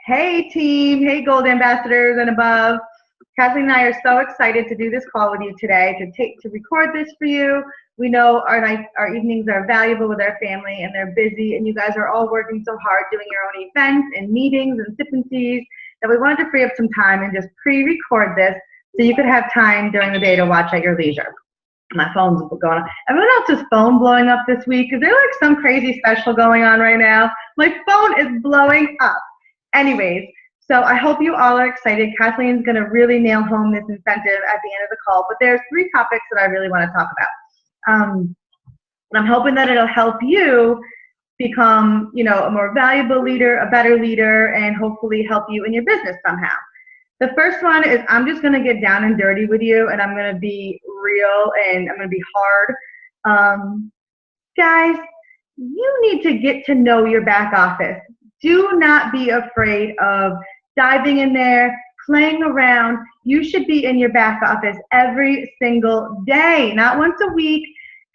Hey team, hey gold ambassadors and above. Kathleen and I are so excited to do this call with you today, to record this for you. We know our evenings are valuable with our family and they're busy, and you guys are all working so hard doing your own events and meetings and sip and teas that we wanted to free up some time and just pre-record this so you could have time during the day to watch at your leisure. My phone's going on. Everyone else's phone blowing up this week. Is there like some crazy special going on right now? My phone is blowing up. Anyways, so I hope you all are excited. Kathleen's going to really nail home this incentive at the end of the call, but there's 3 topics that I really want to talk about. And I'm hoping that it'll help you become, a more valuable leader, a better leader, and hopefully help you in your business somehow. The first one is I'm just going to get down and dirty with you, and I'm going to be real, and I'm going to be hard. Guys, you need to get to know your back office. Do not be afraid of diving in there, playing around. You should be in your back office every single day, not once a week.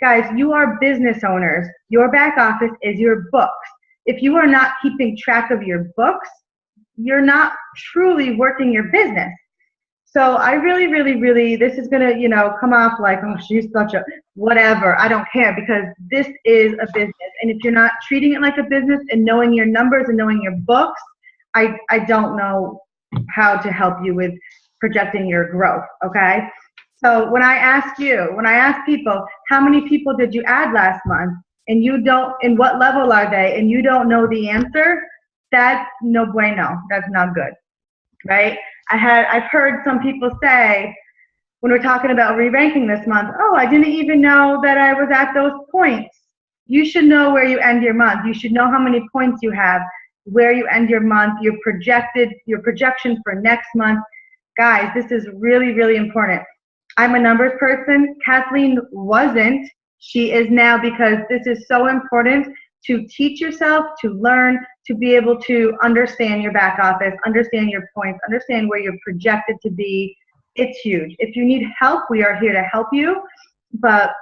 Guys, you are business owners. Your back office is your books. If you are not keeping track of your books, you're not truly working your business. So I really, this is going to, come off like, oh, she's such a whatever. I don't care, because this is a business. And if you're not treating it like a business and knowing your numbers and knowing your books, I don't know how to help you with projecting your growth, okay? So when I ask people, how many people did you add last month? And you don't, and what level are they? And you don't know the answer, that's no bueno. That's not good, right? I've heard some people say, when we're talking about re-ranking this month, oh, I didn't even know that I was at those points. You should know where you end your month. You should know how many points you have, where you end your month, your projection for next month. Guys, this is really important. I'm a numbers person. Kathleen wasn't. She is now, because this is so important to teach yourself, to learn, to be able to understand your back office, understand your points, understand where you're projected to be. It's huge. If you need help, we are here to help you, but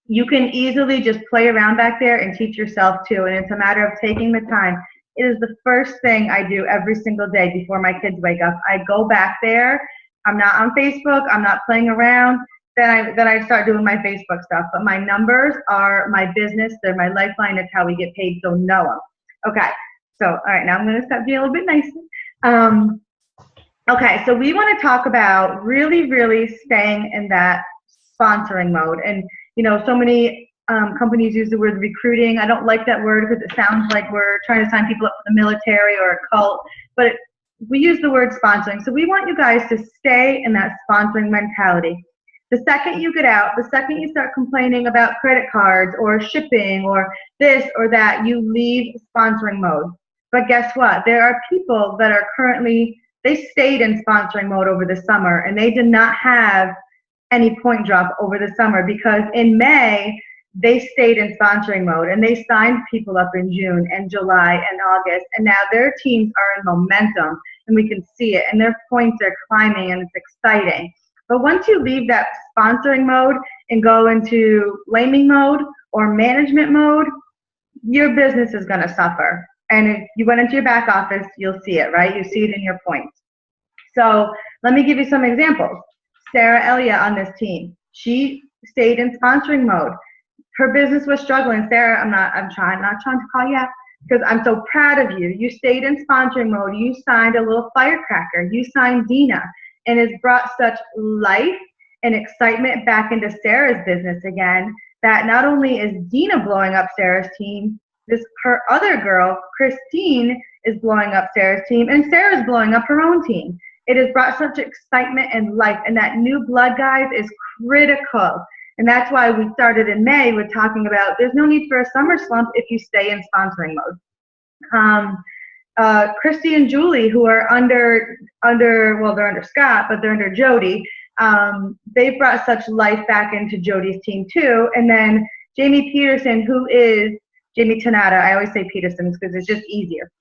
you can easily just play around back there and teach yourself too, and it's a matter of taking the time. It is the first thing I do every single day before my kids wake up. I go back there. I'm not on Facebook. I'm not playing around. Then I start doing my Facebook stuff. But my numbers are my business. They're my lifeline. It's how we get paid, so know them. Okay, so all right, now I'm going to stop being a little bit nicer. Okay, so we want to talk about really staying in that sponsoring mode. And, so many companies use the word recruiting. I don't like that word because it sounds like we're trying to sign people up for the military or a cult. But we use the word sponsoring. So we want you guys to stay in that sponsoring mentality. The second you get out, the second you start complaining about credit cards or shipping or this or that, you leave sponsoring mode. But guess what? There are people that are they stayed in sponsoring mode over the summer, and they did not have any point drop over the summer, because in May, they stayed in sponsoring mode, and they signed people up in June and July and August, and now their teams are in momentum, and we can see it, and their points are climbing, and it's exciting. But once you leave that sponsoring mode and go into blaming mode or management mode, your business is going to suffer. And if you went into your back office, you'll see it, right? You see it in your points. So let me give you some examples. Sarah Elliott on this team, she stayed in sponsoring mode. Her business was struggling. Sarah, I'm not trying to call you out, because I'm so proud of you. You stayed in sponsoring mode. You signed a little firecracker. You signed Dina. And it's brought such life and excitement back into Sarah's business again, that not only is Dina blowing up Sarah's team, her other girl, Christine, is blowing up Sarah's team, and Sarah's blowing up her own team. It has brought such excitement and life, and that new blood, guys, is critical. And that's why we started in May with talking about there's no need for a summer slump if you stay in sponsoring mode. Christy and Julie, who are under they're under Scott, but they're under Jody. They've brought such life back into Jody's team too. And then Jamie Peterson, who is Jamie Tanada, I always say Peterson because it's just easier,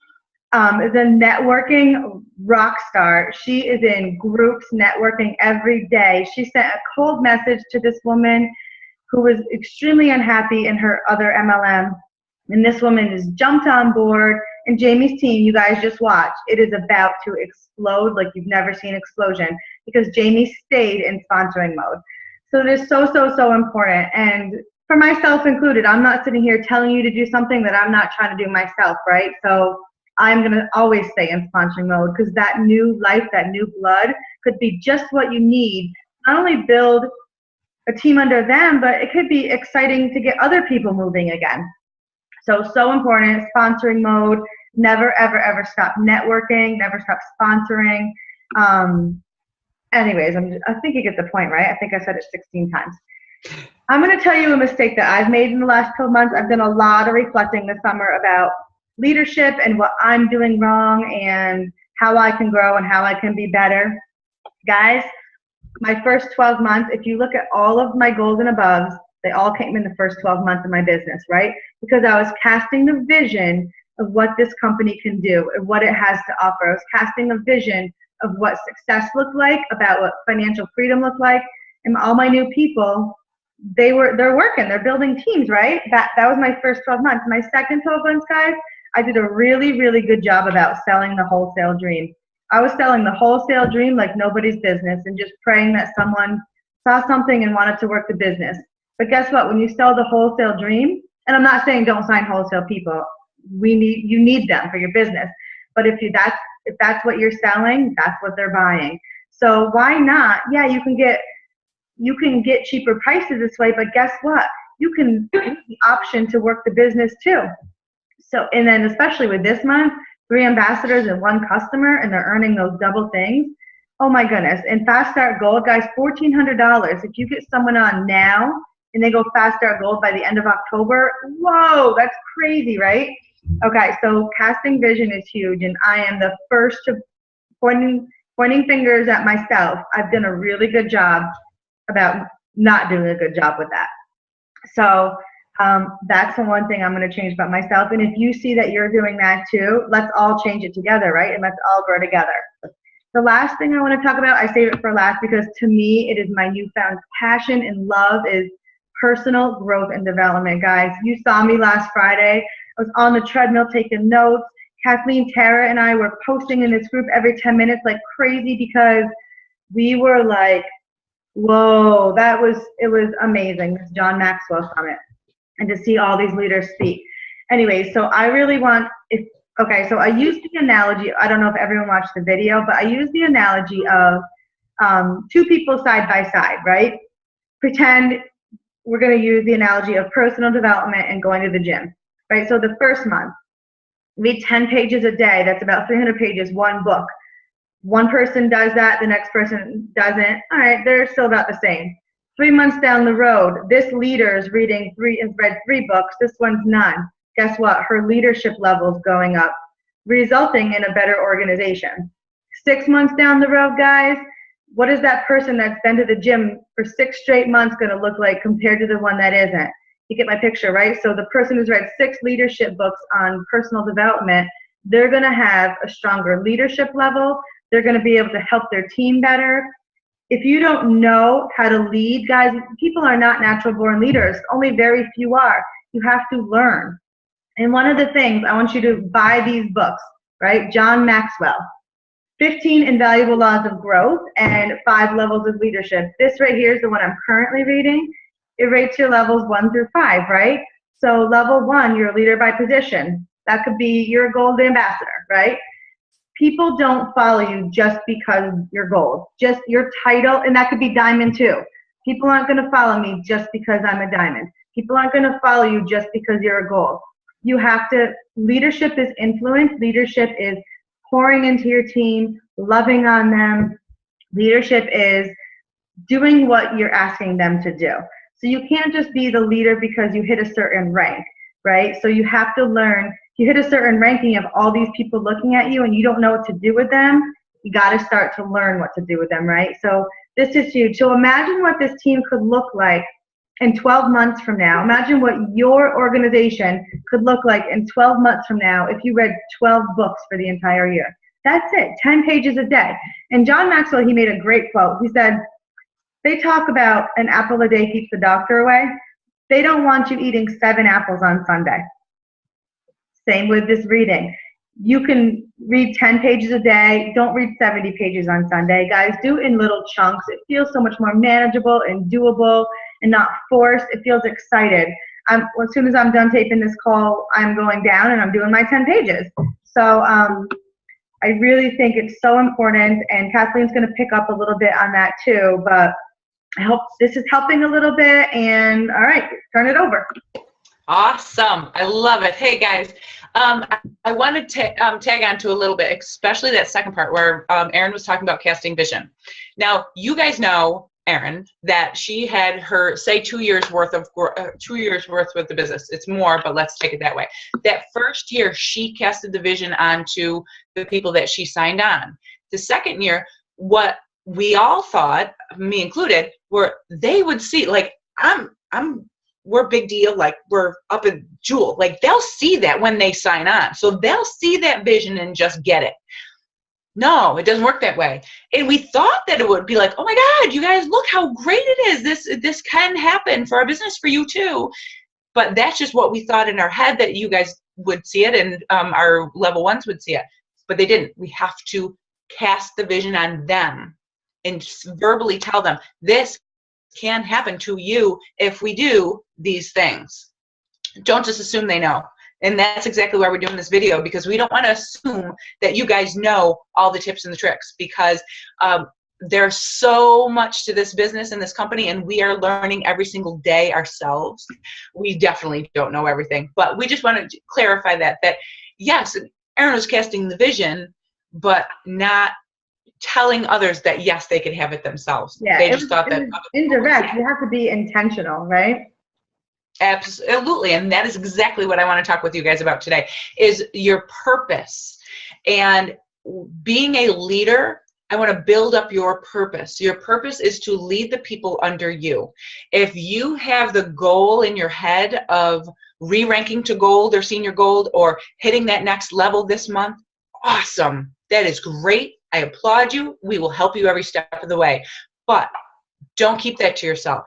is a networking rock star. She is in groups networking every day. She sent a cold message to this woman who was extremely unhappy in her other MLM. And this woman has jumped on board And Jamie's team, you guys just watch. It is about to explode like you've never seen explosion because Jamie stayed in sponsoring mode. So it is so, so, so important. And for myself included, I'm not sitting here telling you to do something that I'm not trying to do myself, right? So I'm going to always stay in sponsoring mode because that new life, that new blood could be just what you need. Not only build a team under them, but it could be exciting to get other people moving again. So important, sponsoring mode, never, ever, ever stop networking, never stop sponsoring. Anyways, I think you get the point, right? I think I said it 16 times. I'm going to tell you a mistake that I've made in the last 12 months. I've done a lot of reflecting this summer about leadership and what I'm doing wrong and how I can grow and how I can be better. Guys, my first 12 months, if you look at all of my goals and above, they all came in the first 12 months of my business, right? Because I was casting the vision of what this company can do and what it has to offer. I was casting a vision of what success looked like, about what financial freedom looked like, and all my new people, they're working, they're building teams, right? That was my first 12 months. My second 12 months, guys, I did a really, really good job about selling the wholesale dream. I was selling the wholesale dream like nobody's business and just praying that someone saw something and wanted to work the business. But guess what? When you sell the wholesale dream, and I'm not saying don't sign wholesale people, you need them for your business. But if that's what you're selling, that's what they're buying. So why not? Yeah, you can get cheaper prices this way, but guess what? You can have the option to work the business too. So, and then especially with this month, 3 ambassadors and 1 customer, and they're earning those double things. Oh my goodness. And Fast Start Gold, guys, $1,400. If you get someone on now and they go Fast Start Gold by the end of October, whoa, that's crazy, right? Okay, so casting vision is huge, and I am the first to pointing fingers at myself. I've done a really good job about not doing a good job with that. So that's the one thing I'm going to change about myself. And if you see that you're doing that too, let's all change it together, right? And let's all grow together. The last thing I want to talk about, I save it for last because to me, it is my newfound passion and love is personal growth and development, guys. You saw me last Friday. I was on the treadmill taking notes. Kathleen, Tara, and I were posting in this group every 10 minutes like crazy because we were like, whoa, it was amazing, this John Maxwell Summit, and to see all these leaders speak. Anyway, so I really want, so I used the analogy, I don't know if everyone watched the video, but I used the analogy of 2 people side by side, right? Pretend we're going to use the analogy of personal development and going to the gym, right? So the first month, read 10 pages a day, that's about 300 pages, 1 book. One person does that, the next person doesn't. All right, they're still about the same. 3 months down the road, this leader is read 3 books, this one's none. Guess what? Her leadership level's going up, resulting in a better organization. 6 months down the road, guys, what is that person that's been to the gym for 6 straight months going to look like compared to the one that isn't? You get my picture, right? So the person who's read 6 leadership books on personal development, they're going to have a stronger leadership level. They're going to be able to help their team better. If you don't know how to lead, guys, people are not natural born leaders. Only very few are. You have to learn. And one of the things, I want you to buy these books, right? John Maxwell, 15 Invaluable Laws of Growth and 5 Levels of Leadership. This right here is the one I'm currently reading. It rates your levels 1 through 5, right? So level 1, you're a leader by position. That could be you're a gold ambassador, right? People don't follow you just because you're gold. Just your title, and that could be diamond too. People aren't going to follow me just because I'm a diamond. People aren't going to follow you just because you're a gold. You have to, leadership is influence. Leadership is pouring into your team, loving on them. Leadership is doing what you're asking them to do. So you can't just be the leader because you hit a certain rank, right? So you have to learn. You hit a certain ranking, you have all these people looking at you and you don't know what to do with them. You got to start to learn what to do with them, right? So this is huge. So imagine what this team could look like in 12 months from now. Imagine what your organization could look like in 12 months from now if you read 12 books for the entire year. That's it, 10 pages a day. And John Maxwell, he made a great quote. He said, they talk about an apple a day keeps the doctor away. They don't want you eating 7 apples on Sunday. Same with this reading. You can read 10 pages a day. Don't read 70 pages on Sunday. Guys, do it in little chunks. It feels so much more manageable and doable and not forced. It feels excited. As soon as I'm done taping this call, I'm going down and I'm doing my 10 pages. So I really think it's so important, and Kathleen's going to pick up a little bit on that too, but I hope this is helping a little bit. And all right, turn it over. Awesome. I love it. Hey guys, I wanted to tag on to a little bit, especially that second part where Erin was talking about casting vision. Now, you guys know Erin, that she had her, say, 2 years worth with the business. It's more, but let's take it that way. That first year, she casted the vision onto the people that she signed on. The second year, what we all thought, me included, were they would see, like, we're big deal, like we're up in Jewel. Like they'll see that when they sign on. So they'll see that vision and just get it. No, it doesn't work that way. And we thought that it would be like, oh my God, you guys, look how great it is. This can happen for our business, for you too. But that's just what we thought in our head, that you guys would see it and our level ones would see it. But they didn't. We have to cast the vision on them and verbally tell them, this can happen to you if we do these things. Don't just assume they know. And that's exactly why we're doing this video, because we don't want to assume that you guys know all the tips and the tricks, because there's so much to this business and this company, and we are learning every single day ourselves. We definitely don't know everything, but we just want to clarify that yes, Erin was casting the vision, but not telling others that yes, they could have it themselves. Yeah, they just thought that indirect. You have to be intentional, right? Absolutely. And that is exactly what I want to talk with you guys about today, is your purpose. And being a leader, I want to build up your purpose. Your purpose is to lead the people under you. If you have the goal in your head of re-ranking to gold or senior gold or hitting that next level this month, awesome. That is great. I applaud you. We will help you every step of the way. But don't keep that to yourself.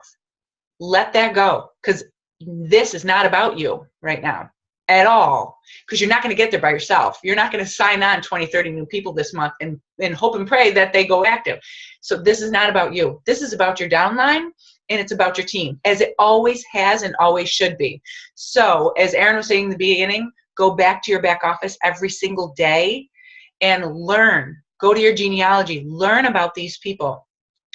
Let that go, because this is not about you right now at all, because you're not going to get there by yourself. You're not going to sign on 20, 30 new people this month and hope and pray that they go active. So this is not about you. This is about your downline, and it's about your team, as it always has and always should be. So as Erin was saying in the beginning, go back to your back office every single day and learn. Go to your genealogy, learn about these people,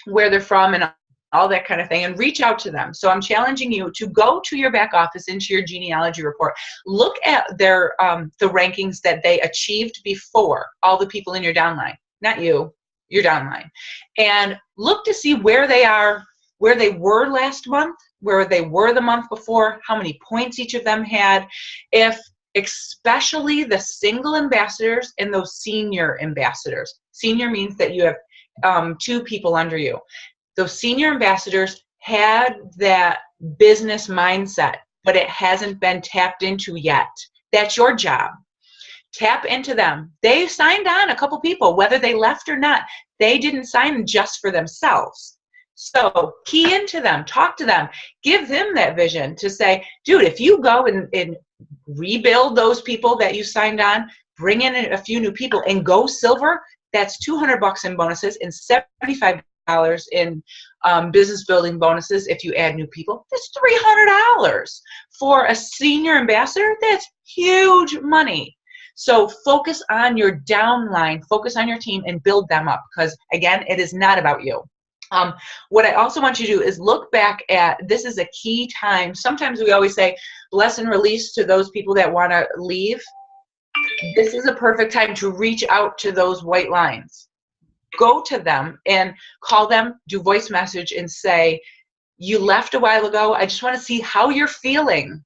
where they're from and all that kind of thing, and reach out to them. So I'm challenging you to go to your back office, into your genealogy report. Look at their the rankings that they achieved before, all the people in your downline, not you, your downline. And look to see where they are, where they were last month, where they were the month before, how many points each of them had. If especially the single ambassadors and those senior ambassadors. Senior means that you have 2 people under you. Those senior ambassadors had that business mindset, but it hasn't been tapped into yet. That's your job. Tap into them. They signed on, a couple people, whether they left or not. They didn't sign just for themselves. So key into them, talk to them, give them that vision to say, dude, if you go and rebuild those people that you signed on, bring in a few new people and go silver, that's $200 in bonuses and $75 in business building bonuses. If you add new people, that's $300 for a senior ambassador. That's huge money. So focus on your downline, focus on your team, and build them up, because again, it is not about you. What I also want you to do is look back at, this is a key time. Sometimes we always say bless and release to those people that want to leave. This is a perfect time to reach out to those white lines. Go to them and call them, do voice message and say, you left a while ago. I just want to see how you're feeling.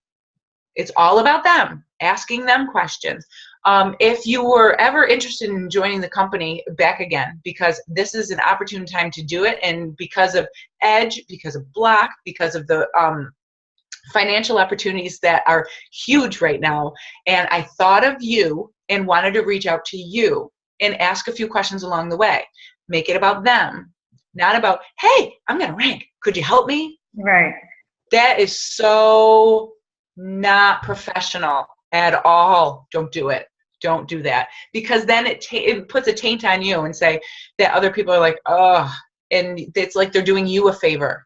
It's all about them, asking them questions. If you were ever interested in joining the company back again, because this is an opportune time to do it, and because of Edge, because of Block, because of the financial opportunities that are huge right now, and I thought of you and wanted to reach out to you and ask a few questions along the way. Make it about them, not about, hey, I'm going to rank. Could you help me? Right. That is so not professional at all. Don't do it. Don't do that, because then it puts a taint on you and say that other people are like, oh, and it's like they're doing you a favor.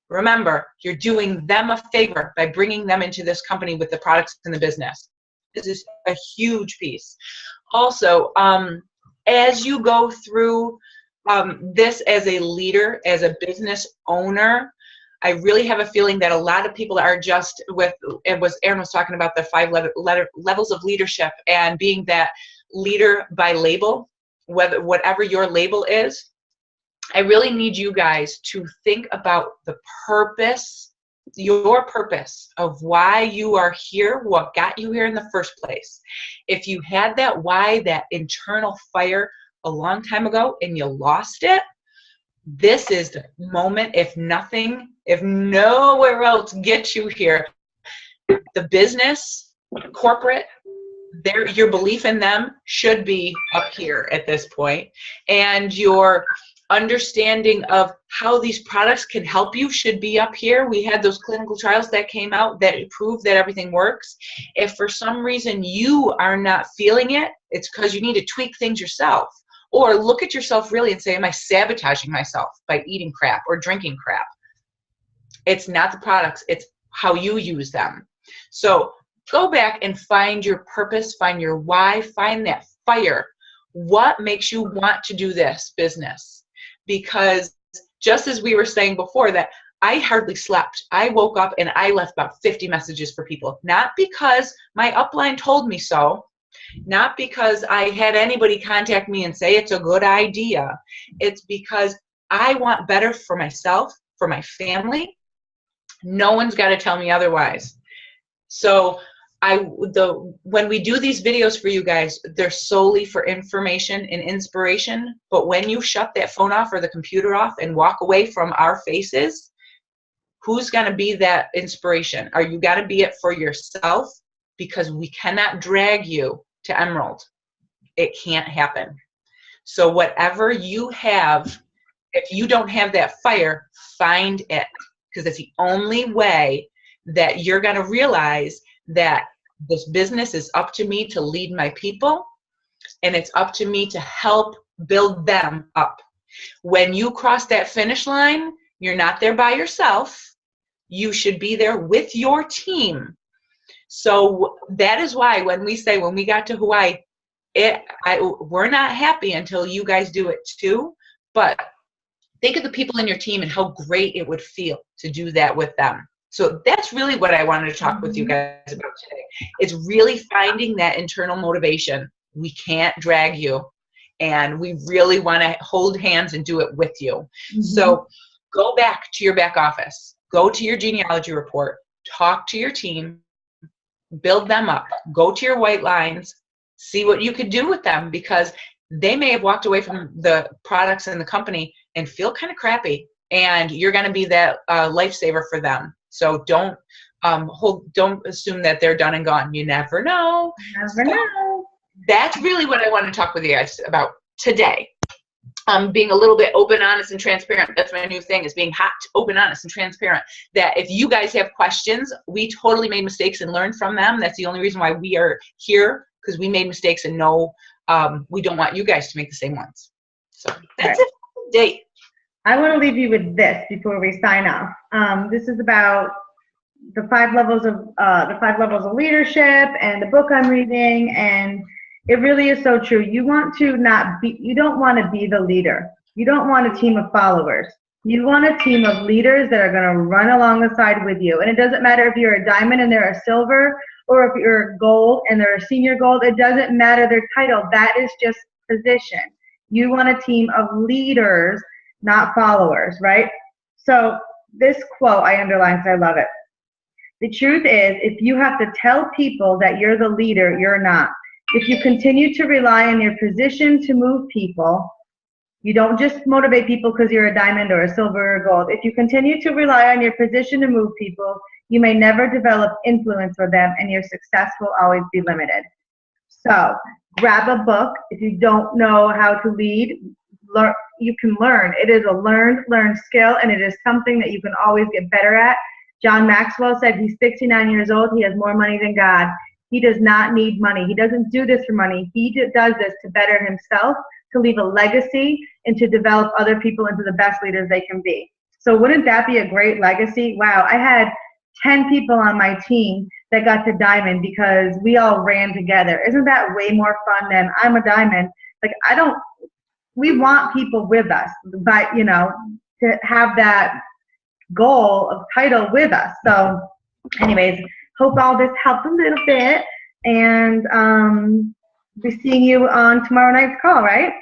Remember, you're doing them a favor by bringing them into this company with the products and the business. This is a huge piece. Also, as you go through this as a leader, as a business owner, I really have a feeling that a lot of people are just Erin was talking about the 5 levels of leadership, and being that leader by label, whatever your label is. I really need you guys to think about the purpose, your purpose of why you are here, what got you here in the first place. If you had that why, that internal fire a long time ago and you lost it, this is the moment, if nowhere else gets you here. The business, corporate, your belief in them should be up here at this point, and your understanding of how these products can help you should be up here. We had those clinical trials that came out that prove that everything works. If for some reason you are not feeling it, it's because you need to tweak things yourself, or look at yourself really and say, am I sabotaging myself by eating crap or drinking crap? It's not the products, it's how you use them. So go back and find your purpose, find your why, find that fire. What makes you want to do this business? Because just as we were saying before, that I hardly slept. I woke up and I left about 50 messages for people. Not because my upline told me so, not because I had anybody contact me and say it's a good idea. It's because I want better for myself, for my family. No one's got to tell me otherwise. So when we do these videos for you guys, they're solely for information and inspiration. But when you shut that phone off or the computer off and walk away from our faces, who's going to be that inspiration? Are you going to be it for yourself? Because we cannot drag you to Emerald. It can't happen. So whatever you have, if you don't have that fire, find it. Because it's the only way that you're going to realize that this business is up to me to lead my people, and it's up to me to help build them up. When you cross that finish line, you're not there by yourself. You should be there with your team. So that is why when we got to Hawaii, we're not happy until you guys do it too. But think of the people in your team and how great it would feel to do that with them. So that's really what I wanted to talk with you guys about today. It's really finding that internal motivation. We can't drag you, and we really want to hold hands and do it with you. Mm-hmm. So go back to your back office. Go to your genealogy report. Talk to your team. Build them up. Go to your white lines. See what you could do with them, because they may have walked away from the products in the company and feel kind of crappy, and you're going to be that lifesaver for them. So don't assume that they're done and gone. You never know. Never know. That's really what I want to talk with you guys about today. Being a little bit open, honest, and transparent. That's my new thing, is being hot, open, honest, and transparent. That if you guys have questions, we totally made mistakes and learned from them. That's the only reason why we are here, because we made mistakes and know we don't want you guys to make the same ones. So that's it for the date. I want to leave you with this before we sign off. This is about the 5 levels of leadership and the book I'm reading, and it really is so true. You don't want to be the leader. You don't want a team of followers. You want a team of leaders that are going to run alongside with you. And it doesn't matter if you're a diamond and they're a silver, or if you're a gold and they're a senior gold. It doesn't matter their title. That is just position. You want a team of leaders, not followers, right? So this quote I underlined because I love it. The truth is, if you have to tell people that you're the leader, you're not. If you continue to rely on your position to move people, you don't just motivate people because you're a diamond or a silver or gold. If you continue to rely on your position to move people, you may never develop influence with them, and your success will always be limited. So grab a book. If you don't know how to lead, you can learn. It is a learned skill, and it is something that you can always get better at. John Maxwell said he's 69 years old. He has more money than God. He does not need money. He doesn't do this for money. He does this to better himself, to leave a legacy, and to develop other people into the best leaders they can be. So wouldn't that be a great legacy? Wow, I had 10 people on my team that got to diamond because we all ran together. Isn't that way more fun than I'm a diamond? Like, we want people with us, but, to have that goal of title with us. So anyways, hope all this helped a little bit, and be seeing you on tomorrow night's call, right?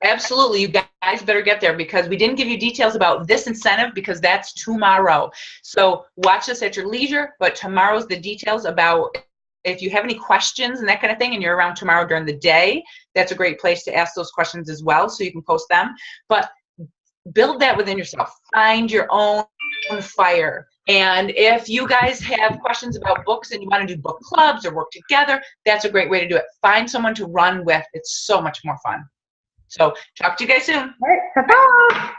Absolutely. You guys better get there, because we didn't give you details about this incentive because that's tomorrow. So watch this at your leisure, but tomorrow's the details about if you have any questions and that kind of thing, and you're around tomorrow during the day, that's a great place to ask those questions as well, so you can post them. But build that within yourself. Find your own fire. And if you guys have questions about books and you want to do book clubs or work together, that's a great way to do it. Find someone to run with. It's so much more fun. So talk to you guys soon. All right. Ta-ta.